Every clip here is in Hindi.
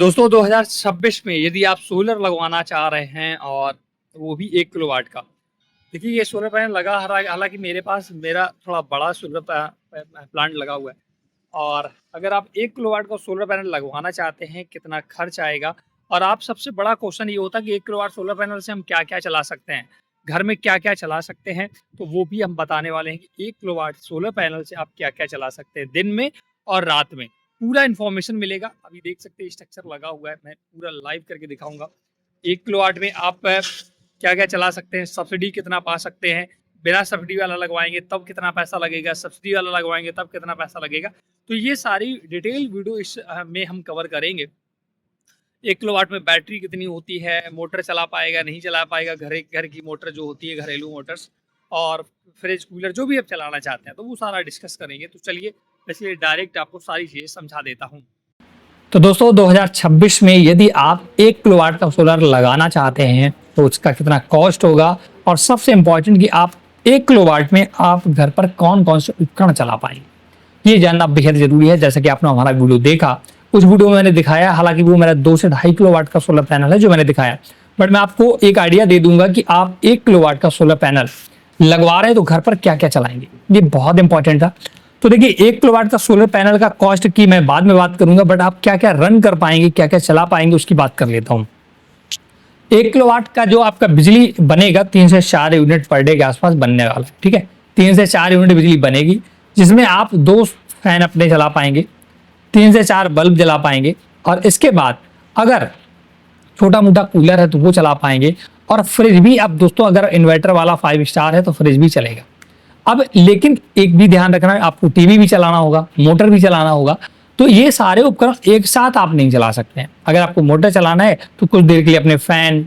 दोस्तों 2026 में यदि आप सोलर लगवाना चाह रहे हैं और वो भी 1 किलोवाट का। देखिए ये सोलर पैनल लगा हालाँकि मेरा थोड़ा बड़ा सोलर प्लांट लगा हुआ है। और अगर आप 1 किलोवाट का सोलर पैनल लगवाना चाहते हैं, कितना खर्च आएगा? और आप सबसे बड़ा क्वेश्चन ये होता है कि 1 किलोवाट सोलर पैनल से हम क्या-क्या चला सकते हैं? घर में क्या-क्या चला सकते हैं? तो वो भी हम बताने वाले हैं कि 1 किलोवाट सोलर पैनल से आप क्या-क्या चला सकते हैं दिन में और रात में। पूरा इन्फॉर्मेशन मिलेगा। अभी देख सकते हैं स्ट्रक्चर लगा हुआ है, मैं पूरा लाइव करके दिखाऊँगा। 1 किलोवाट में आप क्या-क्या चला सकते हैं? सब्सिडी कितना पा सकते हैं? बिना सब्सिडी वाला लगवाएँगे तब कितना पैसा लगेगा? सब्सिडी वाला लगवाएँगे तब कितना पैसा लगेगा? तो ये सारी डिटेल वीडियो में हम कवर करेंगे। 1 किलोवाट में बैटरी कितनी होती है? मोटर चला पाएगा, नहीं चला पाएगा? घर की मोटर जो होती है, घरेलू मोटर्स और फ्रिज, कूलर जो भी आप चलाना चाहते हैं, तो वो सारा डिस्कस करेंगे। तो चलिए इसलिए डायरेक्ट आपको सारी चीज़ें समझा देता हूँ। तो दोस्तों 2026 में यदि आप 1 किलोवाट का सोलर लगाना चाहते हैं तो उसका कितना कॉस्ट होगा और सबसे इम्पोर्टेंट कि आप 1 किलोवाट में आप घर पर कौन-कौन से उपकरण चला पाएंगे, ये जानना बेहद जरूरी है। जैसा कि आपने हमारा वीडियो देखा, उस वीडियो में मैंने दिखाया, हालांकि वो मेरा 2 से 2.5 किलोवाट का सोलर पैनल है जो मैंने दिखाया, बट मैं आपको एक आइडिया दे दूंगा कि आप 1 किलोवाट का सोलर पैनल लगवा रहे हैं तो घर पर क्या क्या चलाएंगे, ये बहुत इंपॉर्टेंट था। तो देखिए 1 किलोवाट का सोलर पैनल का कॉस्ट की मैं बाद में बात करूंगा, बट आप क्या क्या रन कर पाएंगे, क्या क्या चला पाएंगे उसकी बात कर लेता हूँ। 1 किलोवाट का जो आपका बिजली बनेगा 3 से 4 यूनिट पर डे के आसपास बनने वाला है, ठीक है। 3 से 4 यूनिट बिजली बनेगी जिसमें आप 2 फैन अपने चला पाएंगे, 3 से 4 बल्ब जला पाएंगे और इसके बाद अगर छोटा मोटा कूलर है तो वो चला पाएंगे। और फ्रिज भी, अब दोस्तों अगर इन्वर्टर वाला 5 स्टार है तो फ्रिज भी चलेगा। अब लेकिन एक भी ध्यान रखना है, आपको टीवी भी चलाना होगा, मोटर भी चलाना होगा, तो ये सारे उपकरण एक साथ आप नहीं चला सकते हैं। अगर आपको मोटर चलाना है तो कुछ देर के लिए अपने फैन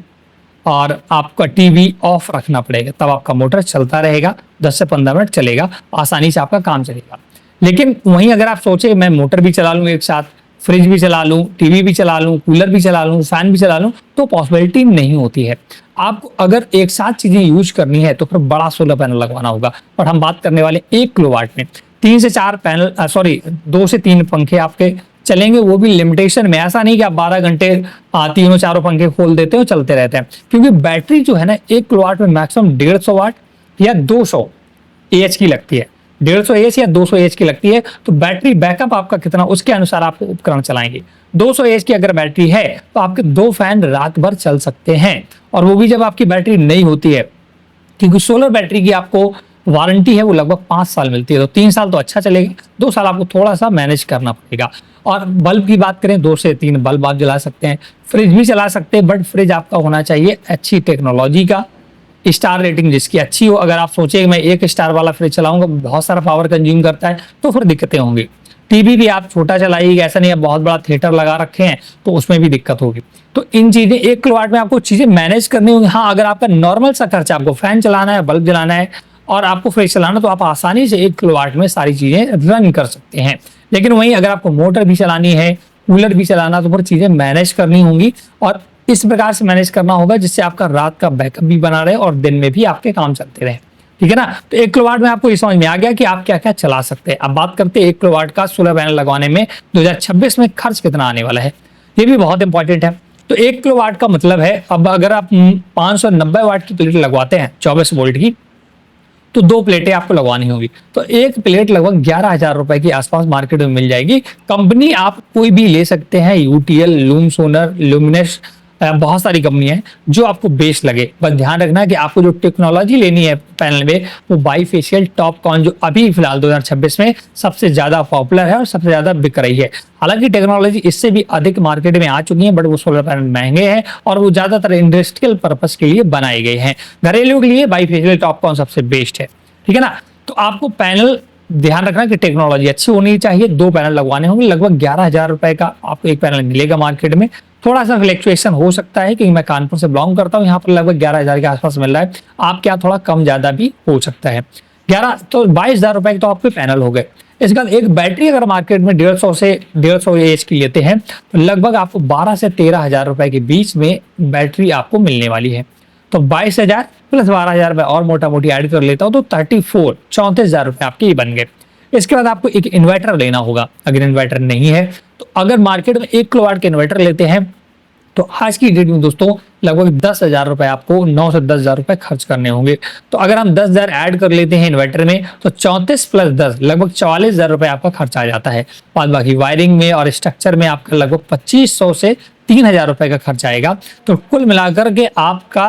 और आपका टीवी ऑफ रखना पड़ेगा, तब आपका मोटर चलता रहेगा, 10 से 15 मिनट चलेगा, आसानी से आपका काम चलेगा। लेकिन वहीं अगर आप सोचे मैं मोटर भी चला लूँ एक साथ, फ्रिज भी चला लूँ, टीवी भी चला लूँ, कूलर भी चला लूँ, फैन भी चला लूँ, तो पॉसिबिलिटी नहीं होती है। आपको अगर एक साथ चीजें यूज करनी है तो फिर बड़ा सोलर पैनल लगवाना होगा। और हम बात करने वाले 1 किलोवाट में 3 से 4 पैनल 2 से 3 पंखे आपके चलेंगे, वो भी लिमिटेशन में। ऐसा नहीं कि आप 12 घंटे तीनों चारों पंखे खोल देते हो चलते रहते हैं, क्योंकि बैटरी जो है ना 1 किलोवाट में मैक्सिमम 150 वाट या 200 एएच की लगती है, 150 एएच या 200 एएच की लगती है। तो बैटरी बैकअप आपका कितना, उसके अनुसार आप उपकरण चलाएंगे। 200 एएच की अगर बैटरी है तो आपके 2 फैन रात भर चल सकते हैं, और वो भी जब आपकी बैटरी नई होती है, क्योंकि सोलर बैटरी की आपको वारंटी है वो लगभग 5 साल मिलती है। तो 3 साल तो अच्छा चलेगा, 2 साल आपको थोड़ा सा मैनेज करना पड़ेगा। और बल्ब की बात करें, 2 से 3 बल्ब आप जला सकते हैं, फ्रिज भी चला सकते हैं, बट फ्रिज आपका होना चाहिए अच्छी टेक्नोलॉजी का, स्टार रेटिंग जिसकी अच्छी हो। अगर आप सोचे मैं 1 स्टार वाला फ्रिज चलाऊंगा, बहुत सारा पावर कंज्यूम करता है, तो फिर दिक्कतें होंगी। टीवी भी आप छोटा चलाइएगा, ऐसा नहीं है बहुत बड़ा थिएटर लगा रखे हैं तो उसमें भी दिक्कत होगी। तो इन चीजें 1 किलोवाट में आपको चीजें मैनेज करनी होंगी। हाँ, अगर आपका नॉर्मल सा खर्चा, आपको फैन चलाना है, बल्ब जलाना है और आपको फ्रिज चलाना, तो आप आसानी से 1 किलोवाट में सारी चीजें रन कर सकते हैं। लेकिन वहीं अगर आपको मोटर भी चलानी है, कूलर भी चलाना, तो फिर चीजें मैनेज करनी होंगी और इस प्रकार से मैनेज करना होगा जिससे आपका रात का बैकअप भी बना रहे और दिन में भी आपके काम चलते रहे, ठीक है ना। तो 1 किलोवाट में आपको ये समझ में आ गया कि आप क्या क्या चला सकते हैं। अब बात करते हैं 1 किलोवाट का सोलर पैनल लगवाने में 2026 में खर्च कितना आने वाला है, ये भी बहुत इंपॉर्टेंट है। तो 1 किलोवाट का मतलब है, अब अगर आप 590 वाट की प्लेट लगवाते हैं 24 वोल्ट की, तो 2 प्लेटें आपको लगवानी होगी। तो एक प्लेट लगभग 11,000 रुपए के आसपास मार्केट में मिल जाएगी। कंपनी आप कोई भी ले सकते हैं, यूटीएल, लूम सोलर, ल्यूमिनस, बहुत सारी कंपनियां हैं जो आपको बेस्ट लगे। बस ध्यान रखना कि आपको जो टेक्नोलॉजी लेनी है पैनल में, वो बाईफेशियल टॉपकॉन जो अभी फिलहाल 2026 में सबसे ज्यादा पॉपुलर है और सबसे ज्यादा बिक रही है। हालांकि टेक्नोलॉजी इससे भी अधिक मार्केट में आ चुकी है, बट वो सोलर पैनल महंगे हैं और वो ज्यादातर इंडस्ट्रियल पर्पस के लिए बनाए गए हैं। घरेलू के लिए बाईफेशियल टॉपकॉन सबसे बेस्ट है, ठीक है ना। तो आपको पैनल ध्यान रखना कि टेक्नोलॉजी अच्छी होनी चाहिए। 2 पैनल लगवाने होंगे, लगभग 11,000 रुपए का आपको एक पैनल मिलेगा मार्केट में। थोड़ा सा फ्लक्चुएशन हो सकता है क्योंकि मैं कानपुर से बिलोंग करता हूँ, यहाँ पर लगभग 11,000 के आसपास मिल रहा है। आप क्या थोड़ा कम ज्यादा भी हो सकता है। 11 तो 22,000 रुपए के तो आपके पैनल हो गए। इसके बाद एक बैटरी अगर मार्केट में 150 से 150 एएच की लेते हैं तो लगभग आपको 12 से 13,000 रुपए के बीच में बैटरी आपको मिलने वाली है। तो 22,000 प्लस 12,000 रुपए और मोटा मोटी ऐड कर लेता हूँ तो 34,000 रुपए आपके ये बन गए। इसके बाद आपको एक इन्वर्टर लेना होगा। अगर इन्वर्टर नहीं है तो तो अगर मार्केट में 1 किलोवाट के इन्वर्टर लेते हैं तो आज की डेट में दोस्तों लगभग 10,000 रुपए आपको 9 से 10,000 रुपए खर्च करने होंगे। तो अगर हम 10,000 ऐड कर लेते हैं इन्वर्टर में तो 34 प्लस 10 लगभग 44,000 रुपए आपका खर्च आ जाता है। बाद बाकी वायरिंग में और स्ट्रक्चर में आपका लगभग 2,500 से 3,000 रुपए का खर्च आएगा। तो कुल मिलाकर के आपका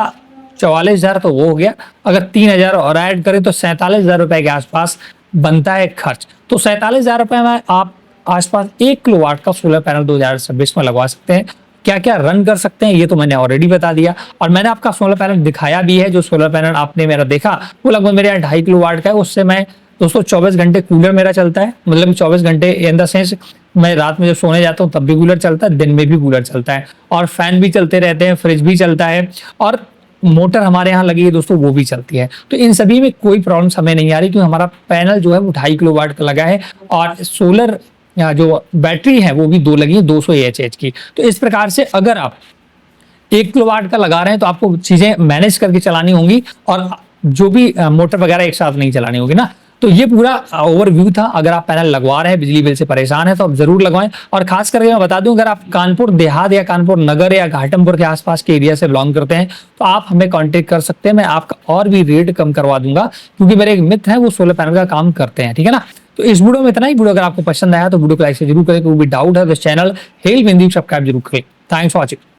44,000 तो वो हो गया, अगर 3,000 और ऐड करें तो 47,000 रुपए के आसपास बनता है खर्च। तो 47,000 रुपए में आप आसपास 1 किलोवाट का सोलर पैनल 2026 में लगवा सकते हैं। क्या क्या रन कर सकते हैं ये तो मैंने ऑलरेडी बता दिया, और मैंने आपका सोलर पैनल दिखाया भी है। जो सोलर पैनल आपने मेरा देखा वो लगभग मेरे यहाँ 2.5 किलोवाट का है। उससे मैं दोस्तों 24 घंटे कूलर मेरा चलता है, मतलब 24 घंटे इन द सेंस मैं रात में जब सोने जाता हूँ तब भी कूलर चलता है, दिन में भी कूलर चलता है, और फैन भी चलते रहते हैं, फ्रिज भी चलता है, और मोटर हमारे यहाँ लगी है दोस्तों वो भी चलती है। तो इन सभी में कोई प्रॉब्लम हमें नहीं आ रही, क्योंकि हमारा पैनल जो है वो 2.5 किलोवाट का लगा है, और सोलर जो बैटरी है वो भी 2 लगी है 200 AHH की। तो इस प्रकार से अगर आप 1 किलोवाट का लगा रहे हैं तो आपको चीजें मैनेज करके चलानी होंगी, और जो भी मोटर वगैरह एक साथ नहीं चलानी होगी ना। तो ये पूरा ओवरव्यू था। अगर आप पैनल लगवा रहे हैं, बिजली बिल से परेशान है तो आप जरूर लगवाएं। और खास करके मैं बता दूं, अगर आप कानपुर देहात या कानपुर नगर या घाटमपुर के आसपास के एरिया से बिलोंग करते हैं तो आप हमें कांटेक्ट कर सकते हैं। मैं आपका और भी रेट कम करवा दूंगा, क्योंकि मेरे एक मित्र हैं वो सोलर पैनल का काम करते हैं। ठीक है ना। तो इस वीडियो में इतना ही। वीडियो अगर आपको पसंद आया तो वीडियो को लाइक से जरूर करें। कोई भी डाउट है तो चैनल हेल्प हिंदी सब्सक्राइब जरूर करें। Thanks for watching.